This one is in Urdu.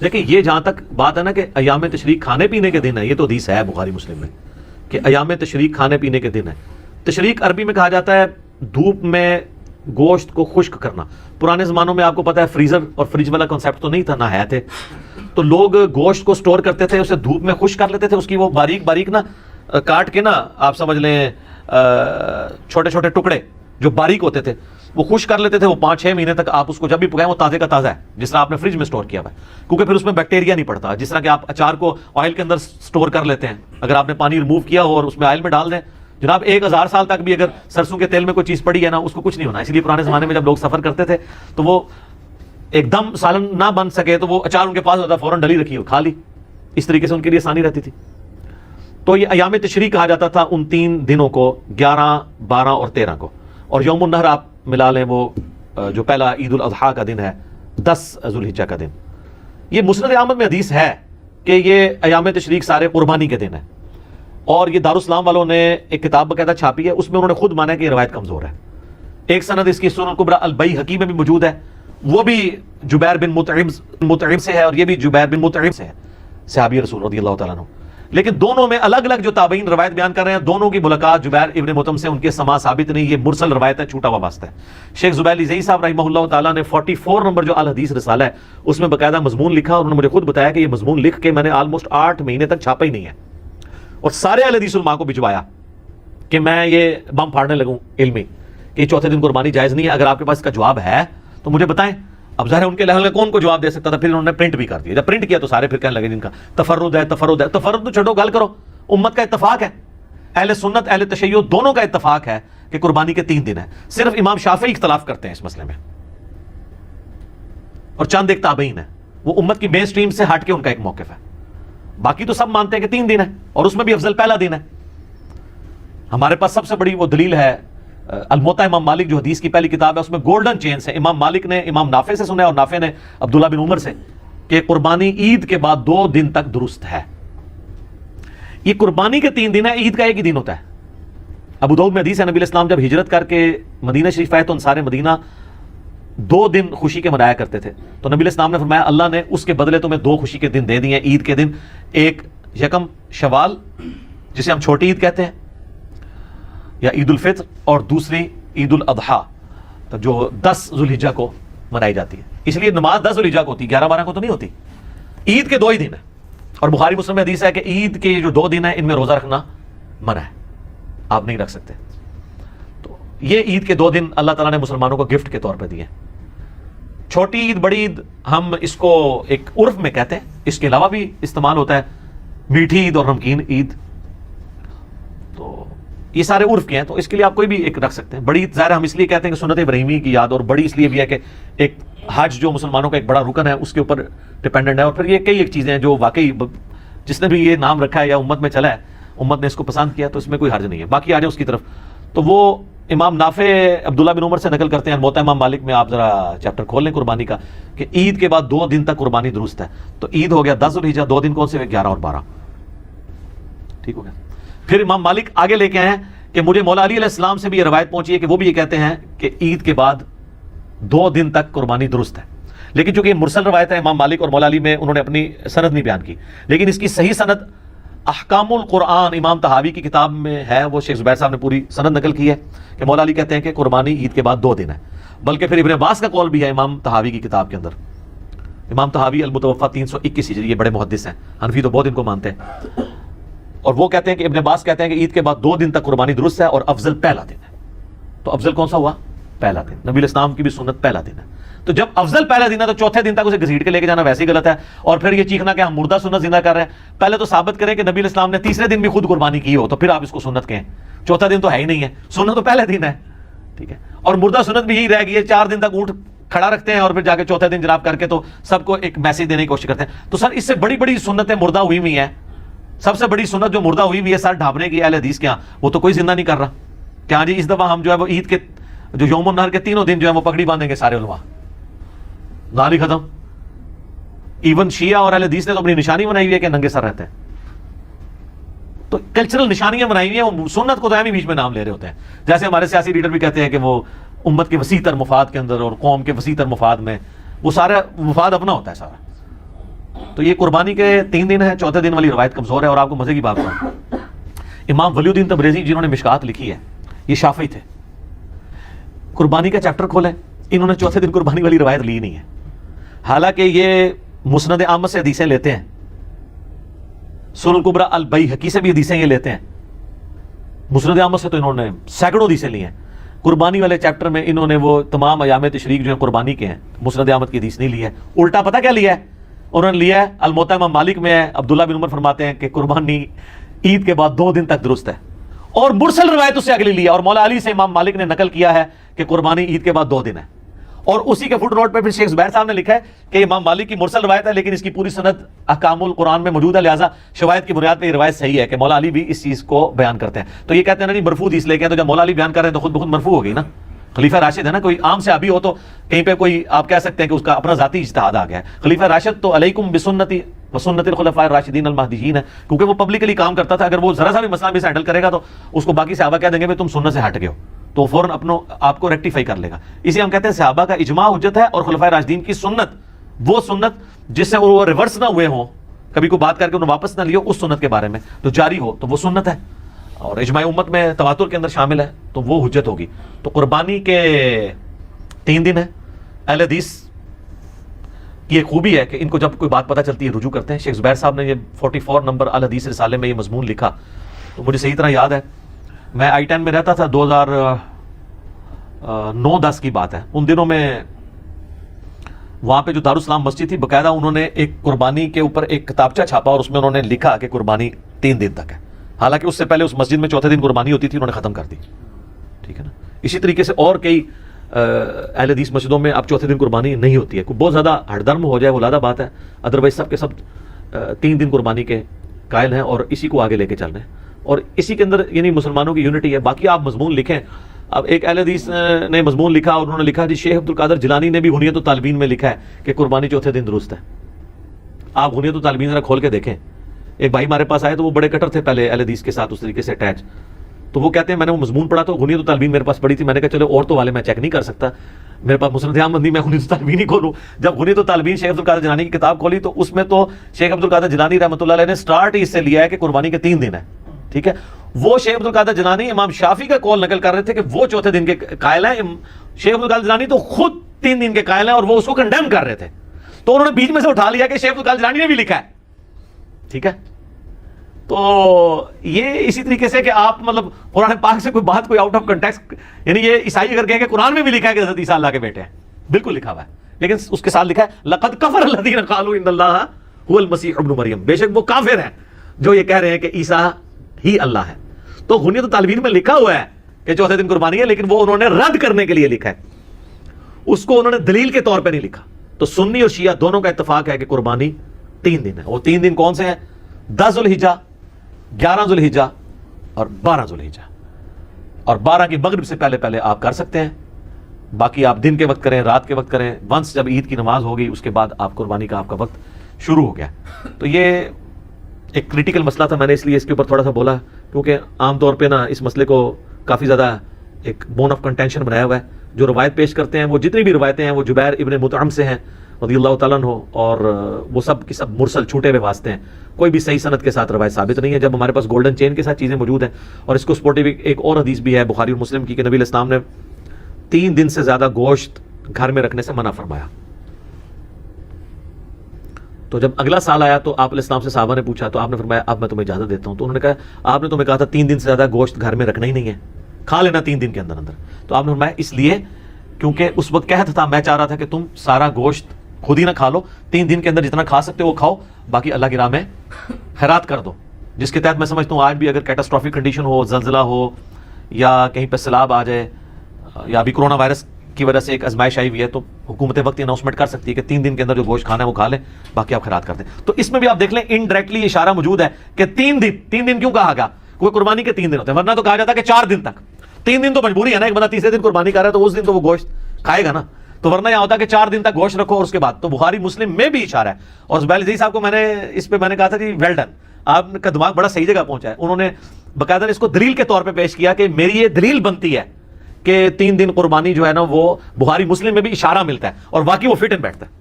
دیکھیں یہ جہاں تک بات ہے نا کہ ایام تشریق کھانے پینے کے دن ہے، یہ تو حدیث ہے بخاری مسلم میں کہ ایام تشریق کھانے پینے کے دن ہے. تشریق عربی میں کہا جاتا ہے دھوپ میں گوشت کو خشک کرنا. پرانے زمانوں میں آپ کو پتا ہے فریزر اور فریج والا کانسیپٹ تو نہیں تھا، نہ ہے تھے، تو لوگ گوشت کو سٹور کرتے تھے، اسے دھوپ میں خشک کر لیتے تھے، اس کی وہ باریک باریک نا کاٹ کے نا آپ سمجھ لیں چھوٹے چھوٹے ٹکڑے جو باریک ہوتے تھے وہ خشک کر لیتے تھے. وہ 5-6 مہینے تک آپ اس کو جب بھی پکائیں وہ تازے کا تازہ ہے، جس طرح آپ نے فریج میں سٹور کیا ہوا ہے، کیونکہ پھر اس میں بیکٹیریا نہیں پڑتا. جس طرح کہ آپ اچار کو آئل کے اندر سٹور کر لیتے ہیں، اگر آپ نے پانی ریموو کیا ہو اور اس میں آئل میں ڈال دیں جناب 1000 سال تک بھی اگر سرسوں کے تیل میں کوئی چیز پڑی ہے نا اس کو کچھ نہیں ہونا. اس لیے پرانے زمانے میں جب لوگ سفر کرتے تھے تو وہ ایک دم سالن نہ بن سکے تو وہ اچار ان کے پاس ہوتا فوراً ڈلی رکھی ہو کھا لی، اس طریقے سے ان کے لیے آسانی رہتی تھی. تو یہ ایام تشریق کہا جاتا تھا ان 3 دنوں کو، 11، 12 اور 13 کو. اور یوم النحر آپ ملا لیں وہ جو پہلا عید الاضحیٰ کا دن ہے 10 ذوالحجہ کا دن. یہ مسند احمد میں حدیث ہے کہ یہ ایام تشریق سارے قربانی کے دن ہیں، اور یہ دارالاسلام والوں نے ایک کتاب باقاعدہ چھاپی ہے، اس میں انہوں نے خود مانا ہے کہ یہ روایت کمزور ہے. ایک سند اس کی سنن الکبریٰ البیہقی میں بھی موجود ہے، وہ بھی جبیر بن مطعم سے ہے اور یہ بھی جبیر بن مطعم سے ہے، صحابی رسول رضی اللہ تعالیٰ عنہ. لیکن دونوں میں الگ الگ جو تابعین روایت بیان کر رہے ہیں، دونوں کی ملاقات جبیر ابن مطعم سے ان کے سماع ثابت نہیں، یہ مرسل روایت ہے، چھوٹا ہوا واسطہ ہے. شیخ زبیر علی صاحب رحمہ اللہ تعالیٰ نے 44 نمبر جو الحدیث رسالہ ہے اس میں باقاعدہ مضمون لکھا، اور انہوں نے مجھے خود بتایا کہ یہ مضمون لکھ کے میں نے آلموسٹ 8 مہینے تک چھاپا ہی نہیں ہے، اور سارے اہل حدیث علماء کو بھجوایا کہ میں یہ بم پھاڑنے لگوں علمی کہ چوتھے دن قربانی جائز نہیں ہے. اگر آپ کے پاس اس کا جواب ہے تو مجھے بتائیں. اب ظاہر ہے ان کے لیول میں کون کو جواب دے سکتا تھا، پھر انہوں نے پرنٹ بھی کر دیا. جب پرنٹ کیا تو سارے پھر کہنے لگے جن کا تفرد ہے تفرد ہے. تفرد تو چھوڑو، گل کرو، امت کا اتفاق ہے، اہل سنت اہل تشیع دونوں کا اتفاق ہے کہ قربانی کے 3 دن ہیں. صرف امام شافعی اختلاف کرتے ہیں اس مسئلے میں، اور چند ایک تابعین ہیں، وہ امت کی مین سٹریم سے ہٹ کے ان کا ایک موقف ہے. باقی تو سب مانتے ہیں کہ 3 دن ہے، اور اس میں بھی افضل پہلا دن ہے. ہمارے پاس سب سے بڑی وہ دلیل ہے الموطا امام مالک جو حدیث کی پہلی کتاب ہے، اس میں گولڈن چینز ہے. امام مالک نے امام نافع سے سنا ہے اور نافع نے عبداللہ بن عمر سے کہ قربانی عید کے بعد 2 دن تک درست ہے. یہ قربانی کے 3 دن ہے، عید کا ایک ہی دن ہوتا ہے. ابو داؤد میں حدیث ہے نبی اسلام جب ہجرت کر کے مدینہ شریف آئے تو انصار مدینہ 2 دن خوشی کے منایا کرتے تھے. تو نبی اسلام نے فرمایا اللہ نے اس کے بدلے تمہیں 2 خوشی کے دن دے دیے ہیں، عید کے دن، ایک یکم شوال جسے ہم چھوٹی عید کہتے ہیں یا عید الفطر، اور دوسری عید الاضحیٰ جو 10 ذوالحجہ کو منائی جاتی ہے. اس لیے نماز 10 ذوالحجہ کو ہوتی ہے، 11-12 کو تو نہیں ہوتی. عید کے 2 ہی دن ہیں، اور بخاری مسلم میں حدیث ہے کہ عید کے جو 2 دن ہیں ان میں روزہ رکھنا منع ہے، آپ نہیں رکھ سکتے. تو یہ عید کے 2 دن اللہ تعالیٰ نے مسلمانوں کو گفٹ کے طور پہ دیے. چھوٹی عید بڑی عید ہم اس کو ایک عرف میں کہتے ہیں، اس کے علاوہ بھی استعمال ہوتا ہے میٹھی عید اور نمکین عید. تو یہ سارے عرف کے ہیں، تو اس کے لیے آپ کوئی بھی ایک رکھ سکتے ہیں. بڑی عید ظاہر ہم اس لیے کہتے ہیں کہ سنت ابراہیمی کی یاد، اور بڑی اس لیے بھی ہے کہ ایک حج جو مسلمانوں کا ایک بڑا رکن ہے اس کے اوپر ڈپینڈنٹ ہے. اور پھر یہ کئی ایک چیزیں ہیں جو واقعی جس نے بھی یہ نام رکھا ہے یا امت میں چلا ہے، امت نے اس کو پسند کیا، تو اس میں کوئی حرج نہیں ہے. باقی آ جائے اس کی طرف. تو وہ امام نافع عبداللہ بن عمر سے نقل کرتے ہیں موطا امام مالک میں، آپ ذرا چیپٹر کھول لیں قربانی کا، کہ عید کے بعد 2 دن تک قربانی درست ہے. تو عید ہو گیا 10 ذوالحجہ، 2 دن کون سے ہوئے 11 اور 12. ٹھیک ہو گیا. پھر امام مالک آگے لے کے آئے ہیں کہ مجھے مولا علی علیہ السلام سے بھی یہ روایت پہنچی ہے کہ وہ بھی یہ کہتے ہیں کہ عید کے بعد 2 دن تک قربانی درست ہے. لیکن چونکہ یہ مرسل روایت ہے امام مالک اور مولا علی میں انہوں نے اپنی سند نہیں بیان کی، لیکن اس کی صحیح سند احکام القرآن امام طحاوی کی کتاب میں ہے. وہ شیخ زبیر صاحب نے پوری سند نقل کی ہے کہ مولا علی کہتے ہیں کہ قربانی عید کے بعد 2 دن ہے. بلکہ پھر ابن عباس کا قول بھی ہے امام طحاوی کی کتاب کے اندر. امام طحاوی المتوفا 321 ہجری، یہ بڑے محدث ہیں، حنفی تو بہت ان کو مانتے ہیں، اور وہ کہتے ہیں کہ ابن عباس کہتے ہیں کہ عید کے بعد 2 دن تک قربانی درست ہے اور افضل پہلا دن ہے. تو افضل کون سا ہوا؟ پہلا دن. نبی اسلام کی بھی سنت پہلا دن ہے. تو جب افضل پہلا دن ہے تو چوتھے دن تک اسے گھسیٹ کے لے کے جانا ویسے ہی غلط ہے. اور پھر یہ چیخنا کہ ہم مردہ سنت زندہ کر رہے ہیں، پہلے تو ثابت کریں کہ نبی اسلام نے تیسرے دن بھی خود قربانی کی ہو، تو پھر آپ اس کو سنت کہیں. چوتھا دن تو ہے ہی نہیں ہے، سنت تو پہلے دن ہے. ٹھیک ہے. اور مردہ سنت بھی یہی رہ گئی ہے، 4 دن تک اونٹ کھڑا رکھتے ہیں اور پھر جا کے چوتھے دن جناب کر کے تو سب کو ایک میسج دینے کی کوشش کرتے ہیں. تو سر اس سے بڑی بڑی سنتیں مردہ ہوئی ہوئی ہیں. سب سے بڑی سنت جو مردہ ہوئی ہوئی ہے سر ڈھانپنے کی اہل حدیث کے ہاں، وہ تو کوئی زندہ نہیں کر رہا کہ ہاں جی اس دفعہ ہم جو ہے وہ عید کے جو یوم النحر کے 3 دن جو ہے وہ پگڑی باندھیں گے سارے علماء. ناری ختم. ایون شیعہ اور اہل حدیث نے تو اپنی نشانی بنائی ہوئی ہے کہ ننگے سر رہتے ہیں. تو کلچرل نشانیاں بنائی ہوئی ہیں، وہ سنت کو تو ہم بیچ میں نام لے رہے ہوتے ہیں. جیسے ہمارے سیاسی لیڈر بھی کہتے ہیں کہ وہ امت کے وسیع تر مفاد کے اندر اور قوم کے وسیع تر مفاد میں، وہ سارا مفاد اپنا ہوتا ہے سارا. تو یہ قربانی کے 3 دن ہے، چوتھے دن والی روایت کمزور ہے. اور آپ کو مزے کی بات بتاؤں، امام ولی الدین تبریزی جنہوں نے مشکات لکھی ہے، یہ شافعی تھے. قربانی کا چیپٹر کھولیں، انہوں نے چوتھے دن قربانی والی روایت لی نہیں ہے، حالانکہ یہ مسند احمد سے حدیثیں لیتے ہیں، سنن الکبری البیہقی سے بھی حدیثیں یہ لیتے ہیں. مسند احمد سے تو انہوں نے سینکڑوں حدیثیں لی ہیں. قربانی والے چیپٹر میں انہوں نے وہ تمام ایام تشریق جو ہیں قربانی کے ہیں، مسند احمد کی حدیث نہیں لی ہے. الٹا پتہ کیا لیا ہے انہوں نے؟ لیا ہے الموطا امام مالک میں ہے، عبداللہ بن عمر فرماتے ہیں کہ قربانی عید کے بعد 2 دن تک درست ہے، اور مرسل روایت اس سے اگلی لی ہے، اور مولا علی سے امام مالک نے نقل کیا ہے کہ قربانی عید کے بعد 2 دن ہے. اور اسی کے فٹ نوٹ پہ پھر شیخ زبیر صاحب نے لکھا ہے کہ امام مالک کی مرسل روایت ہے، لیکن اس کی پوری سند احکام القرآن میں موجود ہے، لہٰذا شواہد کی بنیاد پہ یہ روایت صحیح ہے کہ مولا علی بھی اس چیز کو بیان کرتے ہیں. تو یہ کہتے ہیں نا جی مرفوع حدیث لے کے، تو جب مولا علی بیان کر رہے ہیں تو خود بخود مرفوع ہو گئی نا. خلیفہ راشد ہے نا، کوئی عام سے ابھی ہو تو کہیں پہ کوئی آپ کہہ سکتے ہیں کہ اس کا اپنا ذاتی اجتہاد آ گیا ہے. خلیفہ راشد تو علیکم بسنتی وسنت الخلفاء الراشدین المہدیین ہے، کیونکہ وہ پبلکلی کام کرتا تھا. اگر وہ ذرا سا بھی مسئلہ بھی ہینڈل کرے گا تو اس کو باقی صحابہ کہہ دیں گے کہ تم سنت سے ہٹ گئے ہو، تو فوراً آپ کو ریکٹیفائی کر لے گا. اسی ہم کہتے ہیں صحابہ کا اجماع حجت ہے، اور خلفائے راشدین کی سنت، وہ سنت جس سے وہ ریورس نہ ہوئے ہوں، کبھی کوئی بات کر کے انہوں واپس نہ لیو، اس سنت کے بارے میں تو جاری ہو، تو وہ سنت ہے، اور اجماع امت میں تواتر کے اندر شامل ہے، تو وہ حجت ہوگی. تو قربانی کے 3 دن ہے. اہل حدیث کی ایک خوبی ہے کہ ان کو جب کوئی بات پتہ چلتی ہے رجوع کرتے ہیں. شیخ زبیر صاحب نے یہ 44 نمبر الحدیث رسالے میں یہ مضمون لکھا، تو مجھے صحیح طرح یاد ہے، میں I-10 میں رہتا تھا، 2009-10 کی بات ہے. ان دنوں میں وہاں پہ جو دارالاسلام مسجد تھی، باقاعدہ انہوں نے ایک قربانی کے اوپر ایک کتابچہ چھاپا، اور اس میں انہوں نے لکھا کہ قربانی 3 دن تک ہے. حالانکہ اس سے پہلے اس مسجد میں چوتھے دن قربانی ہوتی تھی، انہوں نے ختم کر دی. ٹھیک ہے نا. اسی طریقے سے اور کئی اہل حدیث مسجدوں میں اب چوتھے دن قربانی نہیں ہوتی ہے. کوئی بہت زیادہ ہٹ درم ہو جائے وہ علیحدہ بات ہے، ادروائز سب کے سب 3 دن قربانی کے قائل ہیں، اور اسی کو آگے لے کے چل رہے ہیں، اور اسی کے اندر یعنی مسلمانوں کی یونٹی ہے. باقی آپ مضمون لکھیں. اب ایک اہل حدیث نے مضمون لکھا، اور انہوں نے لکھا جی شیخ عبد القادر جیلانی نے بھی غنیۃ الطالبین میں لکھا ہے کہ قربانی چوتھے دن درست ہے. آپ غنیۃ الطالبین ذرا کھول کے دیکھیں. ایک بھائی ہمارے پاس آئے تو وہ بڑے کٹر تھے پہلے اہل حدیث کے ساتھ اس طریقے سے اٹیچ، تو وہ کہتے ہیں میں نے وہ مضمون پڑھا تو غنیۃ الطالبین میرے پاس پڑھی تھی. میں نے کہا چلو اور تو والے میں چیک نہیں کر سکتا، میرے پاس مسند احمد نہیں، میں غنیۃ الطالبین ہی کھولوں. جب غنیۃ الطالبین شیخ عبد القادر جیلانی کی کتاب کھولی تو اس میں تو شیخ عبد القادر جیلانی رحمۃ اللہ علیہ نے سٹارٹ ہی اس سے لیا ہے کہ قربانی کے 3 دن ہے. ٹھیک ہے. وہ شیخ عبد القادر جیلانی امام شافعی کا قول نقل کر رہے تھے کہ وہ چوتھے دن کے قائل ہیں. شیخ عبد القادر جیلانی تو خود 3 دن کے قائل ہیں، اور وہ اس کو کنڈیم کر رہے تھے. تو انہوں نے بیچ میں سے اٹھا لیا کہ شیخ عبد القادر جیلانی نے بھی لکھا ہے. ٹھیک ہے. تو یہ اسی طریقے سے کہ آپ مطلب قرآن پاک سے کوئی بات کوئی آؤٹ آف کنٹیکسٹ، یعنی یہ عیسائی اگر کہیں کہ قرآن میں بھی لکھا ہے کہ حضرت عیسیٰ اللہ کے بیٹے ہیں، بالکل لکھا ہوا ہے، لیکن اس کے ساتھ لکھا ہے لقد کفر الذین قالوا ان اللہ هو المسیح ابن مریم، بے شک وہ کافر ہیں جو یہ کہہ رہے ہیں کہ عیسیٰ ہی اللہ ہے. تو غنیۃ الطالبین میں لکھا ہوا ہے کہ چوتھے دن قربانی ہے، لیکن وہ انہوں نے رد کرنے کے لیے لکھا ہے، اس کو انہوں نے دلیل کے طور پہ نہیں لکھا. تو سنی اور شیعہ دونوں کا اتفاق ہے کہ قربانی 3 دن ہے. وہ 3 دن کون سے ہیں؟ 10 ذوالحجہ، 11 ذوالحجہ اور 12 ذوالحجہ. اور 12 کی مغرب سے پہلے پہلے آپ کر سکتے ہیں، باقی آپ دن کے وقت کریں، رات کے وقت کریں. ونس جب عید کی نماز ہوگی اس کے بعد آپ قربانی کا آپ کا وقت شروع ہو گیا. تو یہ ایک کریٹیکل مسئلہ تھا، میں نے اس لیے اس کے اوپر تھوڑا سا بولا، کیونکہ عام طور پہ نا اس مسئلے کو کافی زیادہ ایک بون آف کنٹینشن بنایا ہوا ہے. جو روایت پیش کرتے ہیں وہ جتنی بھی روایتیں ہیں وہ جبیر ابن مطعم سے ہیں رضی اللہ تعالیٰ عنہ، اور وہ سب کی سب مرسل چھوٹے ہوئے واسطے ہیں، کوئی بھی صحیح سند کے ساتھ روایت ثابت نہیں ہے. جب ہمارے پاس گولڈن چین کے ساتھ چیزیں موجود ہیں، اور اس کو سپورٹیو ایک اور حدیث بھی ہے بخاری اور مسلم کی کہ نبی علیہ السلام نے 3 دن سے زیادہ گوشت گھر میں رکھنے سے منع فرمایا. تو جب اگلا سال آیا تو آپ علیہ السلام سے صحابہ نے پوچھا، تو آپ نے فرمایا اب میں تمہیں اجازت دیتا ہوں. تو انہوں نے کہا آپ نے تمہیں کہا تھا 3 دن سے زیادہ گوشت گھر میں رکھنا ہی نہیں ہے، کھا لینا 3 دن کے اندر اندر. تو آپ نے فرمایا اس لیے کیونکہ اس وقت قحط تھا، میں چاہ رہا تھا کہ تم سارا گوشت خود ہی نہ کھا لو، 3 دن کے اندر جتنا کھا سکتے ہو وہ کھاؤ، باقی اللہ کی راہ میں خیرات کر دو. جس کے تحت میں سمجھتا ہوں آج بھی اگر کیٹاسٹرافک کنڈیشن ہو، زلزلہ ہو، یا کہیں پہ سیلاب آ جائے، یا ابھی کرونا وائرس کی وجہ سے ایک آزمائش آئی ہوئی ہے، تو حکومت وقت اناؤنسمنٹ کر سکتی ہے کہ 3 دن کے اندر جو گوشت کھانا ہے وہ کھا لیں، باقی آپ خیرات کر دیں. تو اس میں بھی آپ دیکھ لیں انڈائریکٹلی اشارہ موجود ہے کہ 3 دن کیوں کہا گا؟ کوئی قربانی کے 3 دن ہوتے ہیں، ورنہ تو کہا جاتا ہے کہ 4 دن تک. 3 دن تو مجبوری ہے نا، ایک بندہ تیسرے دن قربانی کر رہا ہے تو اس دن تو وہ گوشت کھائے گا نا. تو ورنہ یہاں ہوتا ہے کہ 4 دن تک گوشت رکھو اور اس کے بعد. تو بخاری مسلم میں بھی اشارہ ہے. اور زبیر عزیز صاحب کو میں نے اس پہ میں نے کہا تھا کہ ویل ڈن، آپ کا دماغ بڑا صحیح جگہ پہنچا ہے. انہوں نے باقاعدہ اس کو دلیل کے طور پہ پیش کیا کہ میری یہ دلیل بنتی ہے کہ 3 دن قربانی جو ہے نا وہ بخاری مسلم میں بھی اشارہ ملتا ہے، اور واقعی وہ فٹ اینڈ بیٹھتا ہے.